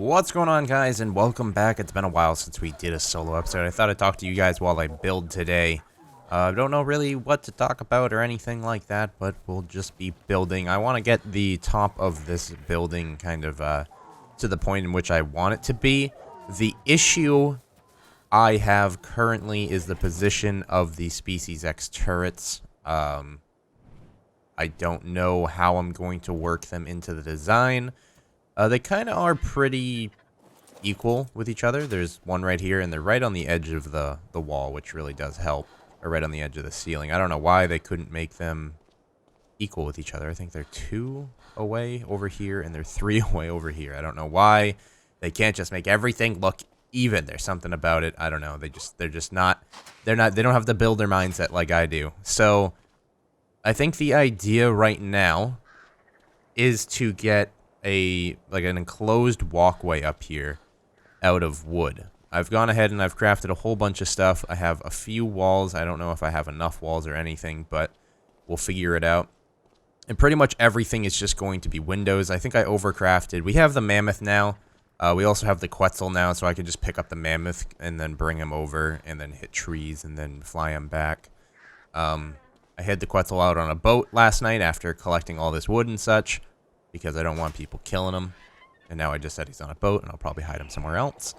What's going on, guys, and welcome back. It's been a while since we did a solo episode. I thought I'd talk to you guys while I build today. I don't know really what to talk about or anything like that, but we'll just be building. I want to get the top of this building kind of to the point in which I want it to be. The issue I have currently is the position of the Species X turrets. I don't know how I'm going to work them into the design. They kind of are pretty equal with each other. There's one right here, and they're right on the edge of the wall, which really does help. Or right on the edge of the ceiling. I don't know why they couldn't make them equal with each other. I think they're 2 away over here, and they're 3 away over here. I don't know why they can't just make everything look even. There's something about it. I don't know. They don't have the builder mindset like I do. So I think the idea right now is to get an enclosed walkway up here out of wood. I've gone ahead and I've crafted a whole bunch of stuff. I have a few walls. I don't know if I have enough walls or anything, but we'll figure it out. And pretty much everything is just going to be windows. I think I overcrafted. We have the mammoth now. We also have the Quetzal now, so I can just pick up the mammoth and then bring him over and then hit trees and then fly him back. I had the Quetzal out on a boat last night after collecting all this wood and such, because I don't want people killing him. And now I just said he's on a boat, and I'll probably hide him somewhere else.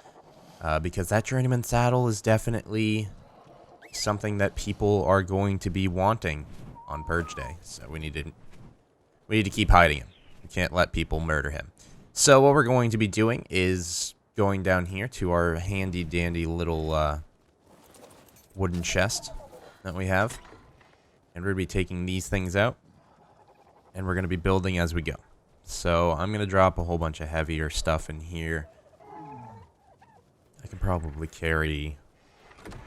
Because that journeyman saddle is definitely something that people are going to be wanting on Purge Day. So we need to keep hiding him. We can't let people murder him. So what we're going to be doing is going down here to our handy dandy little wooden chest that we have. And we're going to be taking these things out. And we're going to be building as we go. So I'm going to drop a whole bunch of heavier stuff in here. I can probably carry...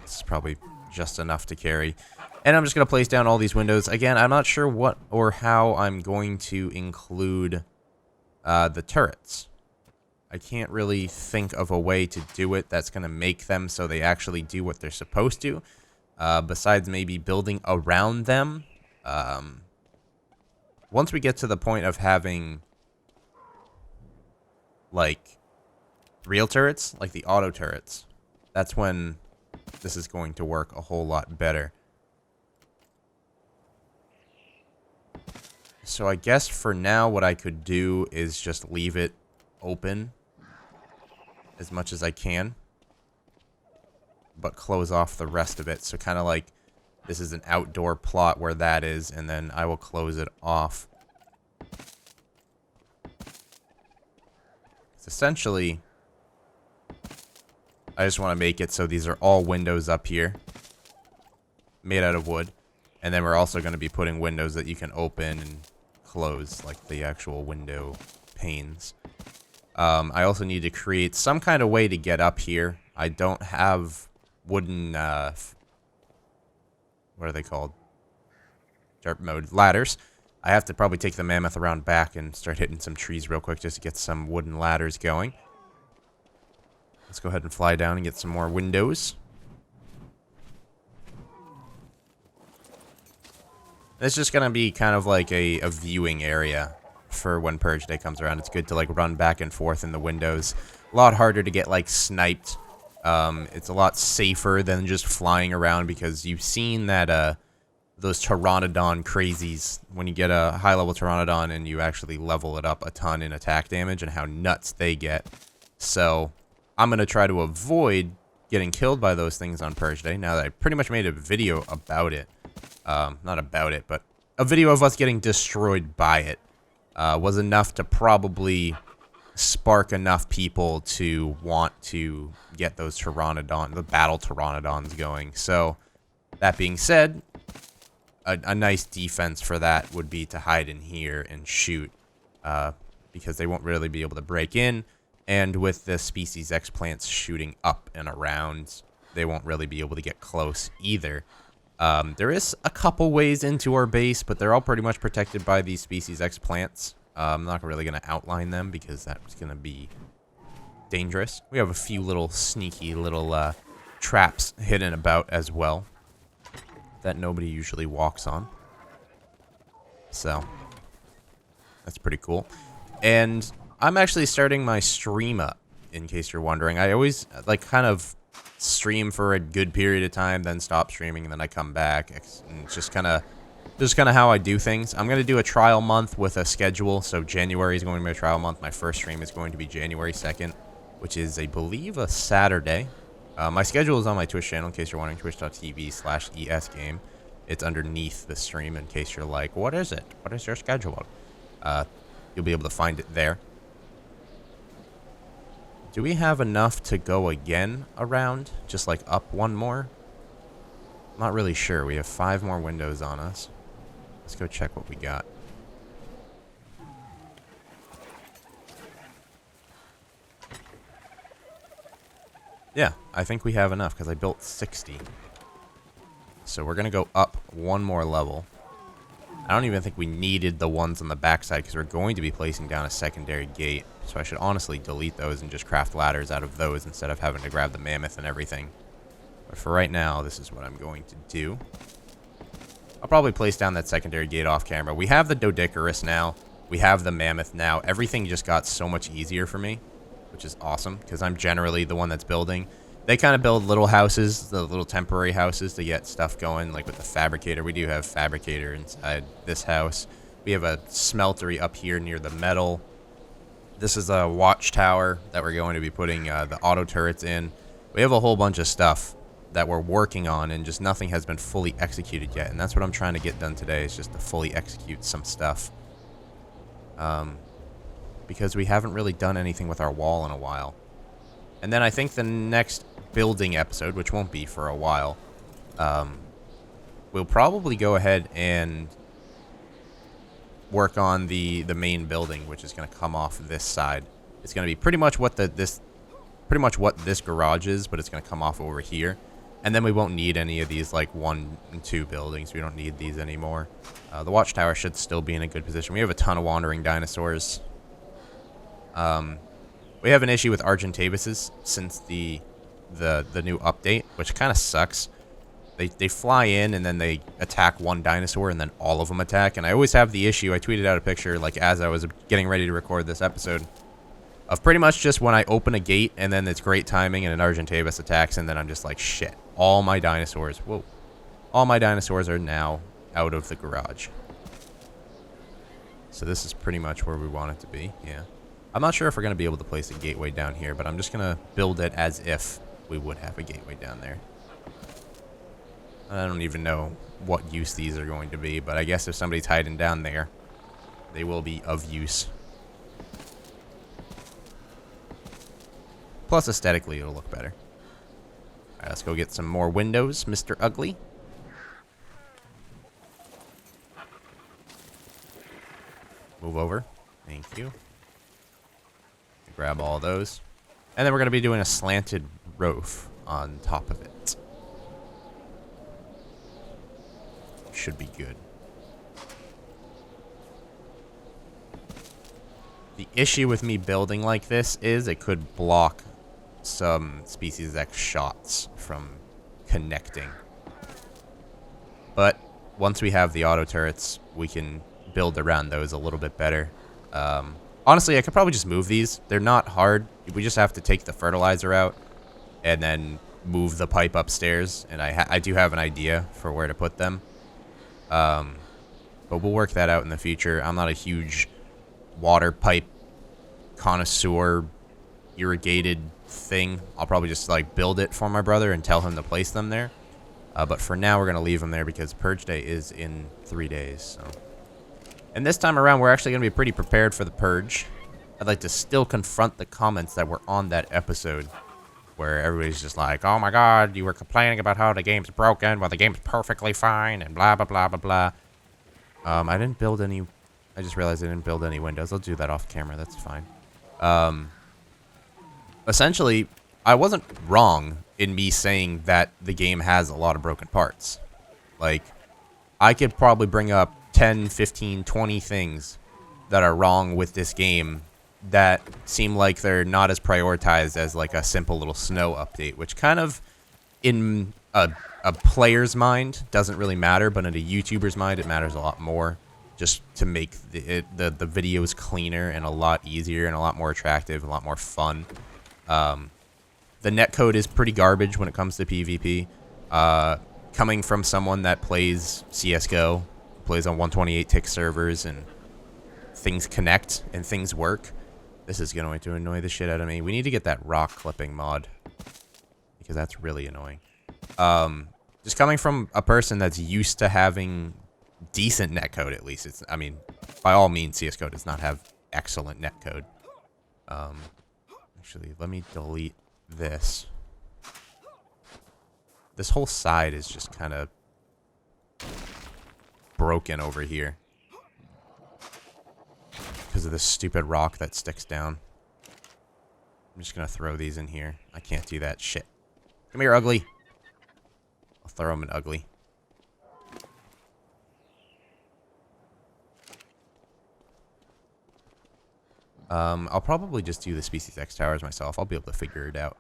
This is probably just enough to carry. And I'm just going to place down all these windows. Again, I'm not sure what or how I'm going to include the turrets. I can't really think of a way to do it that's going to make them so they actually do what they're supposed to. Besides maybe building around them. Once we get to the point of having... like real turrets, like the auto turrets, that's when this is going to work a whole lot better. So I guess for now what I could do is just leave it open as much as I can, but close off the rest of it. So kind of like this is an outdoor plot where that is, and then I will close it off. Essentially, I just want to make it so these are all windows up here made out of wood, and then we're also going to be putting windows that you can open and close, like the actual window panes. I also need to create some kind of way to get up here. I don't have wooden what are they called? Derp mode ladders. I have to probably take the mammoth around back and start hitting some trees real quick just to get some wooden ladders going. Let's go ahead and fly down and get some more windows. It's just going to be kind of like a viewing area for when Purge Day comes around. It's good to like run back and forth in the windows. A lot harder to get like sniped. It's a lot safer than just flying around because you've seen that... those Pteranodon crazies, when you get a high-level Pteranodon and you actually level it up a ton in attack damage and how nuts they get. So, I'm going to try to avoid getting killed by those things on Purge Day, now that I pretty much made a video about it. Not about it, but a video of us getting destroyed by it. Was enough to probably spark enough people to want to get those Pteranodon, the battle Pteranodons going. So, that being said... A nice defense for that would be to hide in here and shoot, because they won't really be able to break in, and with the Species X plants shooting up and around, they won't really be able to get close either. There is a couple ways into our base, but they're all pretty much protected by these Species X plants. I'm not really going to outline them because that's going to be dangerous. We have a few little sneaky little traps hidden about as well that nobody usually walks on. So, that's pretty cool. And I'm actually starting my stream up in case you're wondering. I always, like, kind of stream for a good period of time, then stop streaming, and then I come back. And it's just kind of how I do things. I'm going to do a trial month with a schedule. So January is going to be a trial month. My first stream is going to be January 2nd, which is, I believe, a Saturday. My schedule is on my Twitch channel, in case you're wondering, twitch.tv/esgame. It's underneath the stream, in case you're like, what is it? What is your schedule? You'll be able to find it there. Do we have enough to go again around? Just like up one more? I'm not really sure. We have 5 more windows on us. Let's go check what we got. Yeah, I think we have enough because I built 60. So we're going to go up one more level. I don't even think we needed the ones on the backside because we're going to be placing down a secondary gate. So I should honestly delete those and just craft ladders out of those instead of having to grab the mammoth and everything. But for right now, this is what I'm going to do. I'll probably place down that secondary gate off camera. We have the Doedicurus now. We have the mammoth now. Everything just got so much easier for me, which is awesome because I'm generally the one that's building. They kind of build little houses, the little temporary houses to get stuff going, like with the fabricator. We do have fabricator inside this house. We have a smeltery up here near the metal. This is a watchtower that we're going to be putting the auto turrets in. We have a whole bunch of stuff that we're working on, and just nothing has been fully executed yet. And that's what I'm trying to get done today, is just to fully execute some stuff. Because we haven't really done anything with our wall in a while. And then I think the next building episode, which won't be for a while, we'll probably go ahead and work on the main building, which is going to come off this side. It's going to be pretty much what this garage is, but it's going to come off over here. And then we won't need any of these like 1 and 2 buildings. We don't need these anymore. The watchtower should still be in a good position. We have a ton of wandering dinosaurs. We have an issue with Argentavises since the new update, which kind of sucks. They fly in and then they attack one dinosaur and then all of them attack. And I always have the issue. I tweeted out a picture like as I was getting ready to record this episode of pretty much just when I open a gate and then it's great timing and an Argentavis attacks and then I'm just like, shit, all my dinosaurs are now out of the garage. So this is pretty much where we want it to be. Yeah. I'm not sure if we're going to be able to place a gateway down here, but I'm just going to build it as if we would have a gateway down there. I don't even know what use these are going to be, but I guess if somebody's hiding down there, they will be of use. Plus, aesthetically, it'll look better. Alright, let's go get some more windows, Mr. Ugly. Move over. Thank you. Grab all those. And then we're going to be doing a slanted roof on top of it. Should be good. The issue with me building like this is it could block some Species X shots from connecting. But once we have the auto turrets, we can build around those a little bit better. Honestly, I could probably just move these. They're not hard. We just have to take the fertilizer out and then move the pipe upstairs. And I do have an idea for where to put them. But we'll work that out in the future. I'm not a huge water pipe connoisseur irrigated thing. I'll probably just like build it for my brother and tell him to place them there. But for now, we're going to leave them there because Purge Day is in 3 days. So. And this time around, we're actually going to be pretty prepared for the Purge. I'd like to still confront the comments that were on that episode where everybody's just like, oh my god, you were complaining about how the game's broken while the game's perfectly fine and blah, blah, blah, blah, blah. I didn't build any... I just realized I didn't build any windows. I'll do that off camera. That's fine. Essentially, I wasn't wrong in me saying that the game has a lot of broken parts. Like, I could probably bring up 10, 15, 20 things that are wrong with this game that seem like they're not as prioritized as like a simple little snow update, which kind of in a player's mind doesn't really matter, but in a YouTuber's mind it matters a lot more, just to make the videos cleaner and a lot easier and a lot more attractive, a lot more fun. The netcode is pretty garbage when it comes to PvP. Coming from someone that plays CSGO, plays on 128 tick servers, and things connect and things work, this is going to annoy the shit out of me. We need to get that rock clipping mod, because that's really annoying. Just coming from a person that's used to having decent netcode, at least. I mean, by all means, CSGO does not have excellent netcode. Actually, let me delete this. This whole side is just kind of broken over here because of this stupid rock that sticks down. I'm just gonna throw these in here. I can't do that shit. Come here, ugly. I'll throw them in ugly. I'll probably just do the Species X towers myself. I'll be able to figure it out.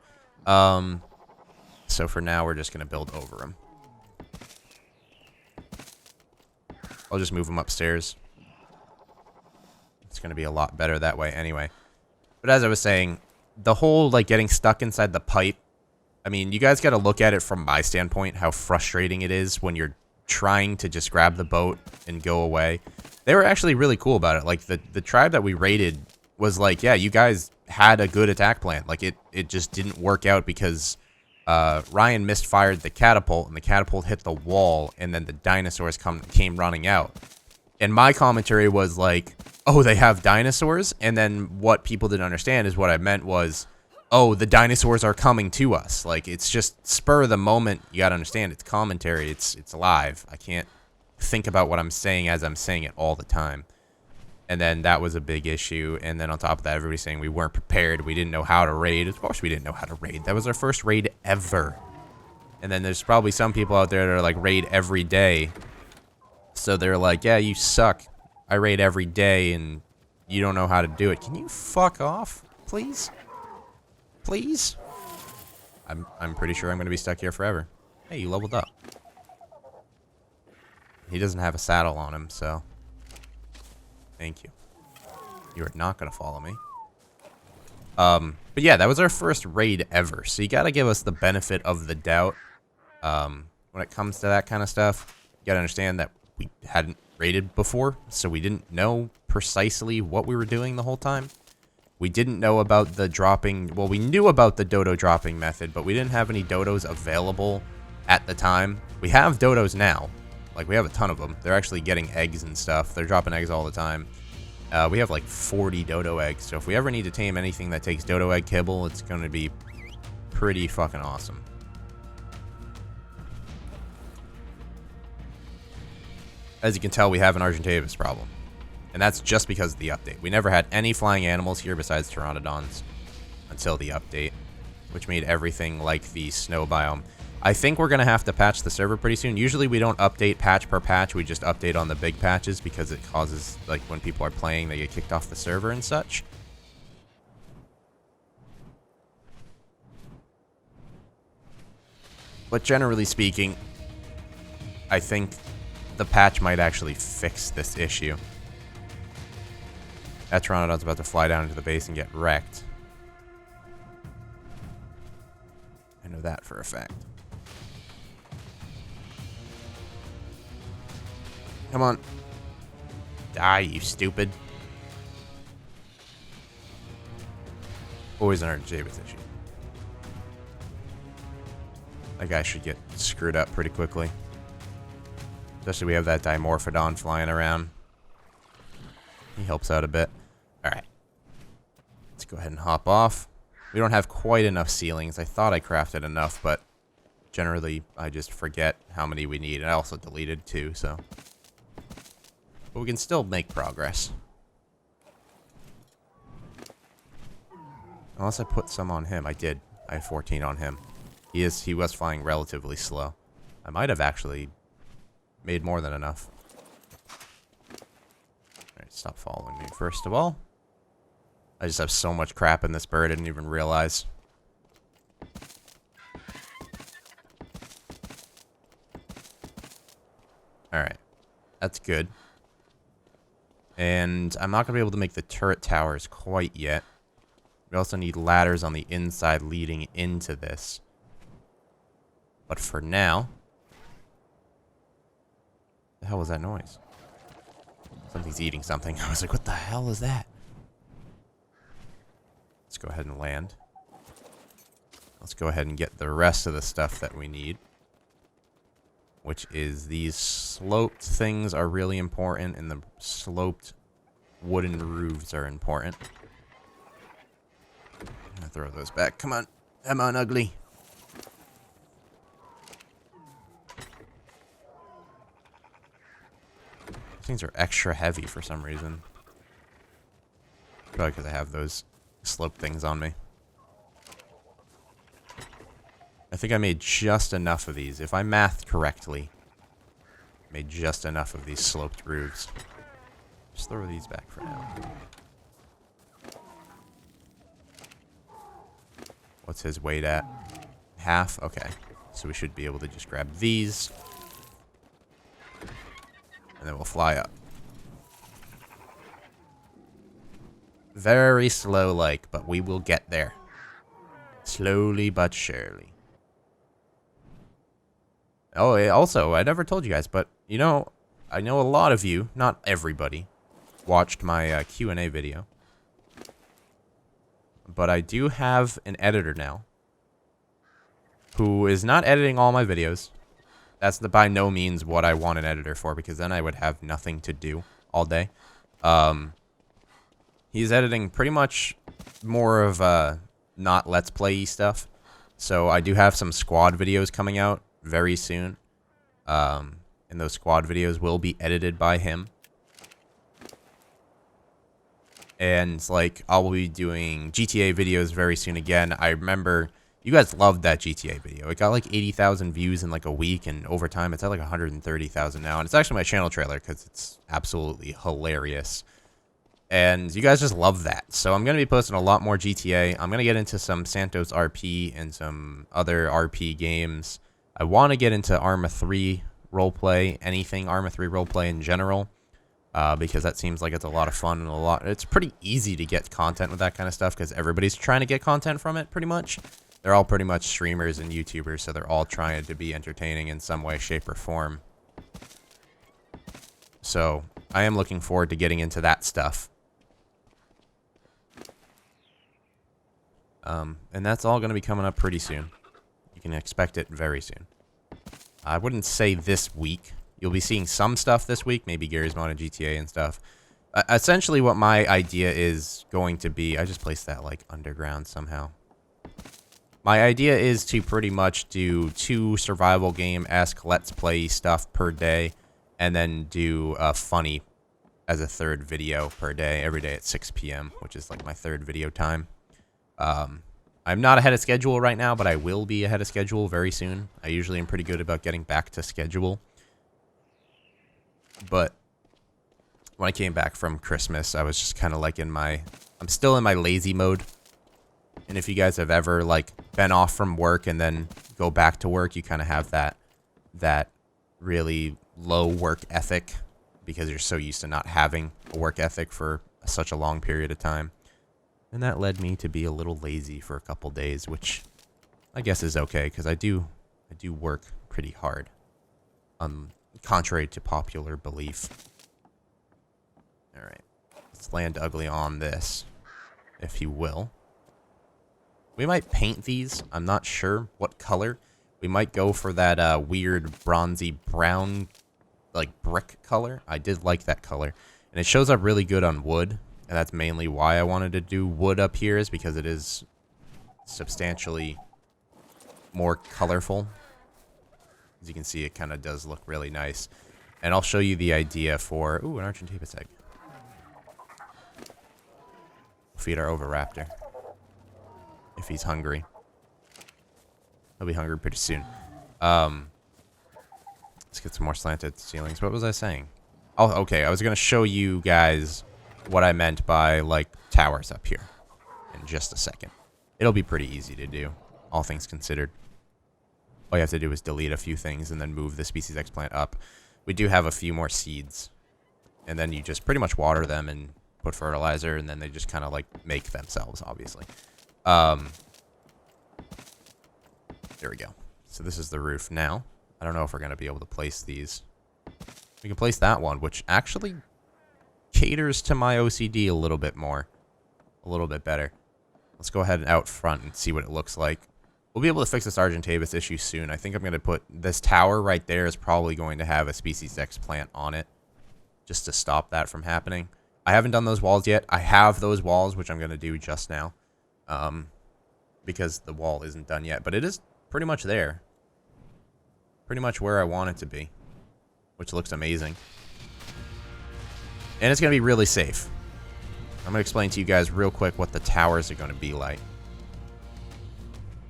So for now, we're just going to build over them. I'll just move them upstairs. It's going to be a lot better that way anyway. But as I was saying, the whole, like, getting stuck inside the pipe, I mean, you guys got to look at it from my standpoint, how frustrating it is when you're trying to just grab the boat and go away. They were actually really cool about it. Like, the tribe that we raided was like, yeah, you guys had a good attack plan. Like, it just didn't work out because Ryan misfired the catapult, and the catapult hit the wall, and then the dinosaurs came running out. And my commentary was like, oh, they have dinosaurs? And then what people didn't understand is what I meant was, oh, the dinosaurs are coming to us. Like, it's just spur of the moment. You gotta understand, it's commentary. It's live. I can't think about what I'm saying as I'm saying it all the time. And then that was a big issue. And then on top of that, everybody's saying we weren't prepared. We didn't know how to raid. Of course we didn't know how to raid. That was our first raid ever. And then there's probably some people out there that are like, raid every day. So they're like, yeah, you suck. I raid every day and you don't know how to do it. Can you fuck off, please? Please? I'm pretty sure I'm going to be stuck here forever. Hey, you leveled up. He doesn't have a saddle on him, so... Thank you. You are not going to follow me. But yeah, that was our first raid ever. So you got to give us the benefit of the doubt. When it comes to that kind of stuff, you got to understand that we hadn't raided before. So we didn't know precisely what we were doing the whole time. We didn't know about the dropping. Well, we knew about the dodo dropping method, but we didn't have any dodos available at the time. We have dodos now. Like, we have a ton of them. They're actually getting eggs and stuff. They're dropping eggs all the time. We have, like, 40 dodo eggs. So if we ever need to tame anything that takes dodo egg kibble, it's going to be pretty fucking awesome. As you can tell, we have an Argentavis problem. And that's just because of the update. We never had any flying animals here besides pteranodons until the update, which made everything like the snow biome. I think we're going to have to patch the server pretty soon. Usually we don't update patch per patch. We just update on the big patches because it causes, like, when people are playing, they get kicked off the server and such. But generally speaking, I think the patch might actually fix this issue. That Pteranodon's about to fly down into the base and get wrecked. I know that for a fact. Come on. Die, you stupid. Always an Argentavis issue. That guy should get screwed up pretty quickly. Especially we have that Dimorphodon flying around. He helps out a bit. Alright. Let's go ahead and hop off. We don't have quite enough ceilings. I thought I crafted enough, but generally I just forget how many we need. And I also deleted 2, so... But we can still make progress. Unless I put some on him. I did. I have 14 on him. He was flying relatively slow. I might have actually made more than enough. Alright, stop following me first of all. I just have so much crap in this bird I didn't even realize. Alright. That's good. And I'm not going to be able to make the turret towers quite yet. We also need ladders on the inside leading into this. But for now... What the hell was that noise? Something's eating something. I was like, what the hell is that? Let's go ahead and land. Let's go ahead and get the rest of the stuff that we need. Which is these sloped things are really important, and the sloped wooden roofs are important. I'm gonna throw those back. Come on. Come on, ugly. These things are extra heavy for some reason. Probably because I have those sloped things on me. I think I made just enough of these. If I mathed correctly, I made just enough of these sloped roofs. Just throw these back for now. What's his weight at? Half? Okay. So we should be able to just grab these. And then we'll fly up. Very slow like, but we will get there. Slowly but surely. Oh, also, I never told you guys, but, you know, I know a lot of you, not everybody, watched my Q&A video. But I do have an editor now who is not editing all my videos. That's by no means what I want an editor for, because then I would have nothing to do all day. He's editing pretty much more of not Let's Play stuff. So I do have some squad videos coming out very soon. And those squad videos will be edited by him. And, like, I'll be doing GTA videos very soon again. I remember you guys loved that GTA video. It got, like, 80,000 views in, like, a week. And over time, it's at, like, 130,000 now. And it's actually my channel trailer because it's absolutely hilarious. And you guys just love that. So I'm going to be posting a lot more GTA. I'm going to get into some Santos RP and some other RP games. I want to get into Arma 3 roleplay, anything Arma 3 roleplay in general. Because that seems like it's a lot of fun and it's pretty easy to get content with that kind of stuff because everybody's trying to get content from it pretty much. They're all pretty much streamers and YouTubers, so they're all trying to be entertaining in some way, shape, or form. So I am looking forward to getting into that stuff. And that's all going to be coming up pretty soon. You can expect it very soon. I wouldn't say this week. You'll be seeing some stuff this week, maybe Gary's Mod and GTA and stuff. Essentially what my idea is going to be, I just placed that like underground somehow. My idea is to pretty much do 2 survival game-esque Let's Play stuff per day, and then do funny as a 3rd video per day, every day at 6 p.m., which is like my 3rd video time. I'm not ahead of schedule right now, but I will be ahead of schedule very soon. I usually am pretty good about getting back to schedule. But when I came back from Christmas, I was just kind of like I'm still in my lazy mode. And if you guys have ever like been off from work and then go back to work, you kind of have that really low work ethic because you're so used to not having a work ethic for such a long period of time. And that led me to be a little lazy for a couple days, which I guess is okay because I do work pretty hard. Contrary to popular belief. Alright. Let's land ugly on this, if you will. We might paint these. I'm not sure what color. We might go for that weird bronzy brown, like brick color. I did like that color. And it shows up really good on wood. And that's mainly why I wanted to do wood up here, is because it is substantially more colorful. As you can see, it kind of does look really nice. And I'll show you the idea for... Ooh, an Argentapus egg. Feed our Oviraptor. If he's hungry. He'll be hungry pretty soon. Let's get some more slanted ceilings. What was I saying? Oh, okay. I was going to show you guys what I meant by, like, towers up here. In just a second. It'll be pretty easy to do, all things considered. All you have to do is delete a few things and then move the species X plant up. We do have a few more seeds. And then you just pretty much water them and put fertilizer, and then they just kind of like make themselves, obviously. There we go. So this is the roof now. I don't know if we're going to be able to place these. We can place that one, which actually caters to my OCD a little bit more. A little bit better. Let's go ahead and out front and see what it looks like. We'll be able to fix this Argentavis issue soon. I think I'm going to put this tower right there is probably going to have a Species X plant on it, just to stop that from happening. I haven't done those walls yet. I have those walls, which I'm going to do just now, because the wall isn't done yet. But it is pretty much there. Pretty much where I want it to be, which looks amazing. And it's going to be really safe. I'm going to explain to you guys real quick what the towers are going to be like.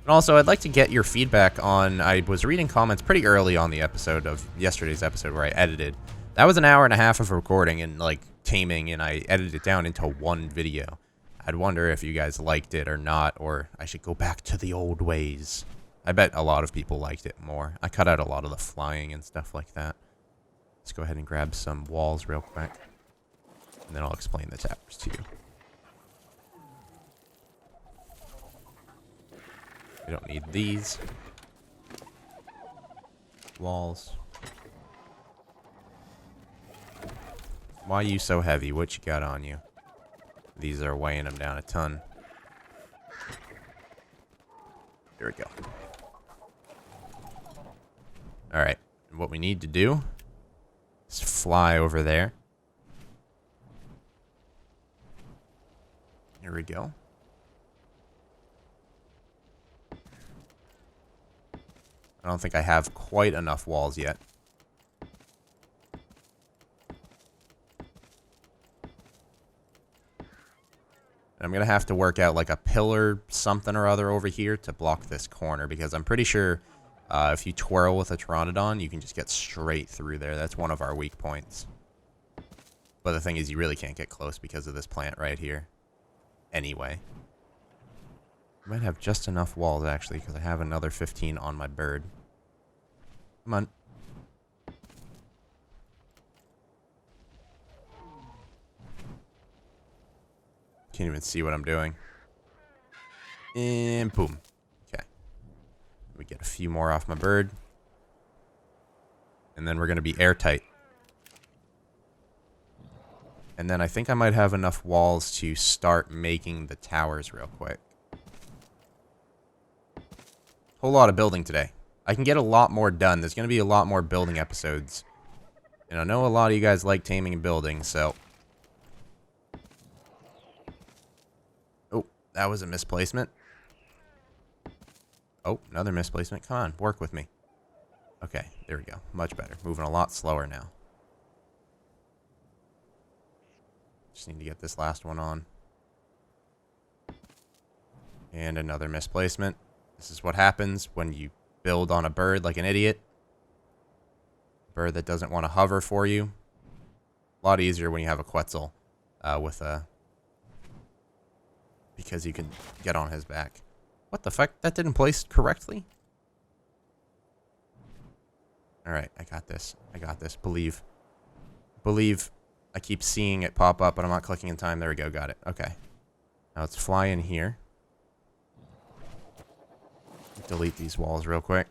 And also, I'd like to get your feedback on... I was reading comments pretty early on the episode of yesterday's episode where I edited. That was an hour and a half of recording and, like, taming, and I edited it down into one video. I'd wonder if you guys liked it or not, or I should go back to the old ways. I bet a lot of people liked it more. I cut out a lot of the flying and stuff like that. Let's go ahead and grab some walls real quick. And then I'll explain the towers to you. We don't need these. Walls. Why are you so heavy? What you got on you? These are weighing them down a ton. There we go. Alright. What we need to do is fly over there. Here we go. I don't think I have quite enough walls yet. And I'm going to have to work out like a pillar something or other over here to block this corner, because I'm pretty sure if you twirl with a Pteranodon, you can just get straight through there. That's one of our weak points. But the thing is, you really can't get close because of this plant right here. Anyway. I might have just enough walls, actually, because I have another 15 on my bird. Come on. Can't even see what I'm doing. And boom. Okay. We get a few more off my bird. And then we're going to be airtight. And then I think I might have enough walls to start making the towers real quick. Whole lot of building today. I can get a lot more done. There's going to be a lot more building episodes. And I know a lot of you guys like taming and building, so... Oh, that was a misplacement. Oh, another misplacement. Come on, work with me. Okay, there we go. Much better. Moving a lot slower now. Just need to get this last one on. And another misplacement. This is what happens when you build on a bird like an idiot. A bird that doesn't want to hover for you. A lot easier when you have a Quetzal with a... Because you can get on his back. What the fuck? That didn't place correctly? Alright, I got this. I got this. Believe. Believe. I keep seeing it pop up, but I'm not clicking in time. There we go. Got it. Okay. Now let's fly in here. Delete these walls real quick.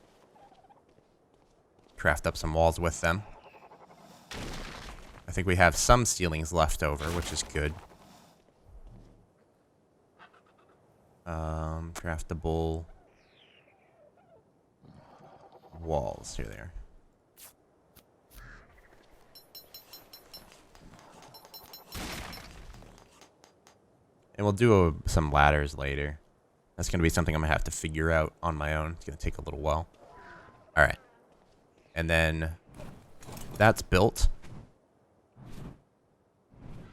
Craft up some walls with them. I think we have some ceilings left over, which is good. Craftable walls. Here they are. And we'll do some ladders later. That's going to be something I'm going to have to figure out on my own. It's going to take a little while. Alright. And then that's built.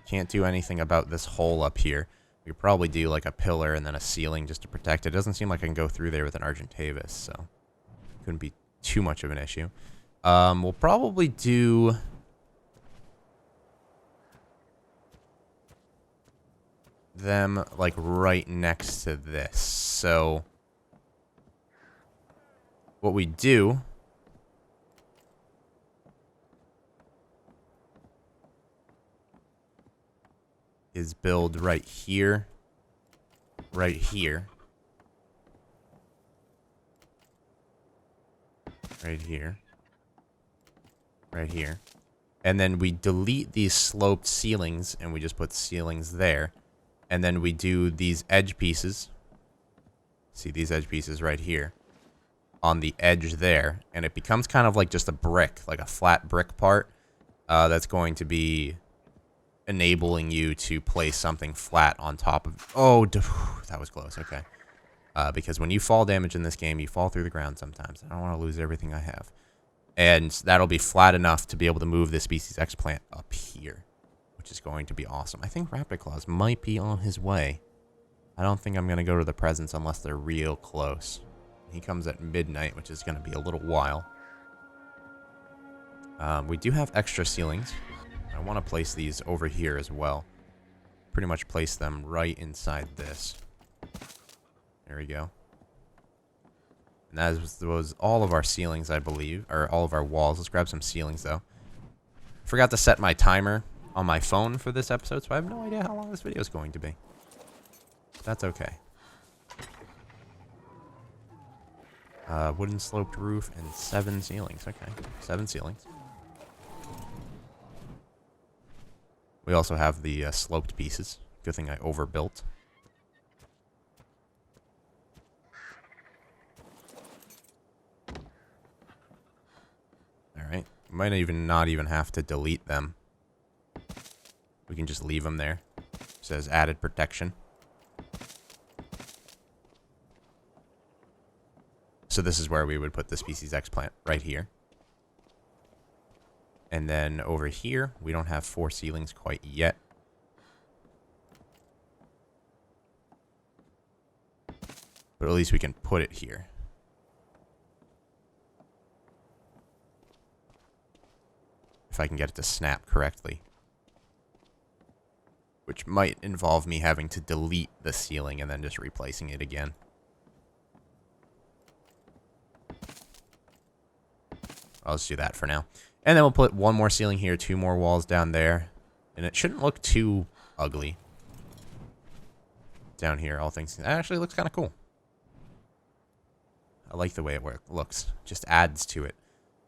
Can't do anything about this hole up here. We could probably do like a pillar and then a ceiling just to protect it. It doesn't seem like I can go through there with an Argentavis, so couldn't be too much of an issue. We'll probably do... them like right next to this. So what we do is build right here, right here, right here, right here. And then we delete these sloped ceilings, and we just put ceilings there. And then we do these edge pieces. See these edge pieces right here on the edge there. And it becomes kind of like just a brick, like a flat brick part. That's going to be enabling you to place something flat on top of... Oh, that was close. Okay. Because when you fall damage in this game, you fall through the ground sometimes. I don't want to lose everything I have. And that'll be flat enough to be able to move the Species X plant up here, which is going to be awesome. I think Raptor Claus might be on his way. I don't think I'm going to go to the presents unless they're real close. He comes at midnight, which is going to be a little while. We do have extra ceilings. I want to place these over here as well. Pretty much place them right inside this. There we go. And that was all of our ceilings, I believe. Or all of our walls. Let's grab some ceilings, though. Forgot to set my timer on my phone for this episode, so I have no idea how long this video is going to be. That's okay. Wooden sloped roof and 7 ceilings. Okay, 7 ceilings. We also have the sloped pieces. Good thing I overbuilt. Alright. We might not even have to delete them. We can just leave them there. It says added protection. So this is where we would put the Species X plant, right here. And then over here, we don't have 4 ceilings quite yet. But at least we can put it here. If I can get it to snap correctly. Which might involve me having to delete the ceiling and then just replacing it again. I'll just do that for now. And then we'll put 1 more ceiling here, 2 more walls down there. And it shouldn't look too ugly. Down here, all things... It actually looks kind of cool. I like the way it looks. Just adds to it.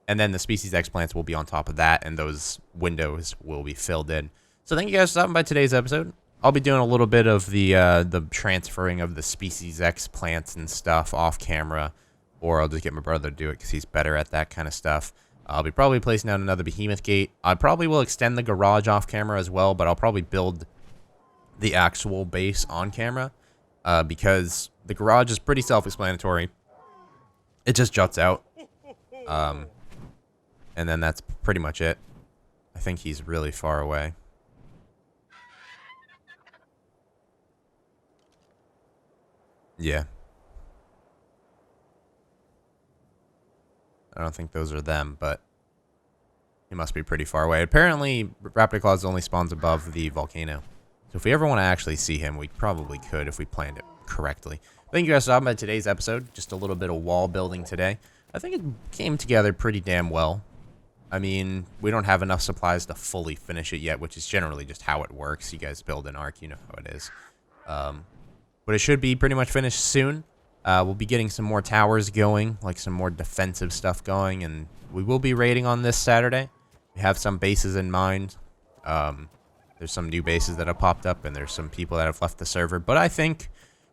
And then the Species X plants will be on top of that, and those windows will be filled in. So thank you guys for stopping by today's episode. I'll be doing a little bit of the transferring of the Species X plants and stuff off camera. Or I'll just get my brother to do it because he's better at that kind of stuff. I'll be probably placing down another behemoth gate. I probably will extend the garage off camera as well, but I'll probably build the actual base on camera. Because the garage is pretty self-explanatory. It just juts out. And then that's pretty much it. I think he's really far away. Yeah. I don't think those are them, but he must be pretty far away. Apparently, Raptor Claus only spawns above the volcano. So if we ever want to actually see him, we probably could if we planned it correctly. Thank you guys for stopping by today's episode. Just a little bit of wall building today. I think it came together pretty damn well. I mean, we don't have enough supplies to fully finish it yet, which is generally just how it works. You guys build an arc, you know how it is. But it should be pretty much finished soon. We'll be getting some more towers going, like some more defensive stuff going, and we will be raiding on this Saturday. We have some bases in mind. There's some new bases that have popped up, and there's some people that have left the server. But I think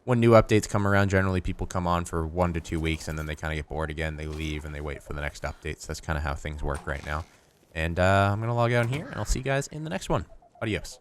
when new updates come around, generally people come on for 1 to 2 weeks, and then they kind of get bored again. They leave, and they wait for the next updates. That's kind of how things work right now. And I'm going to log out here, and I'll see you guys in the next one. Adios.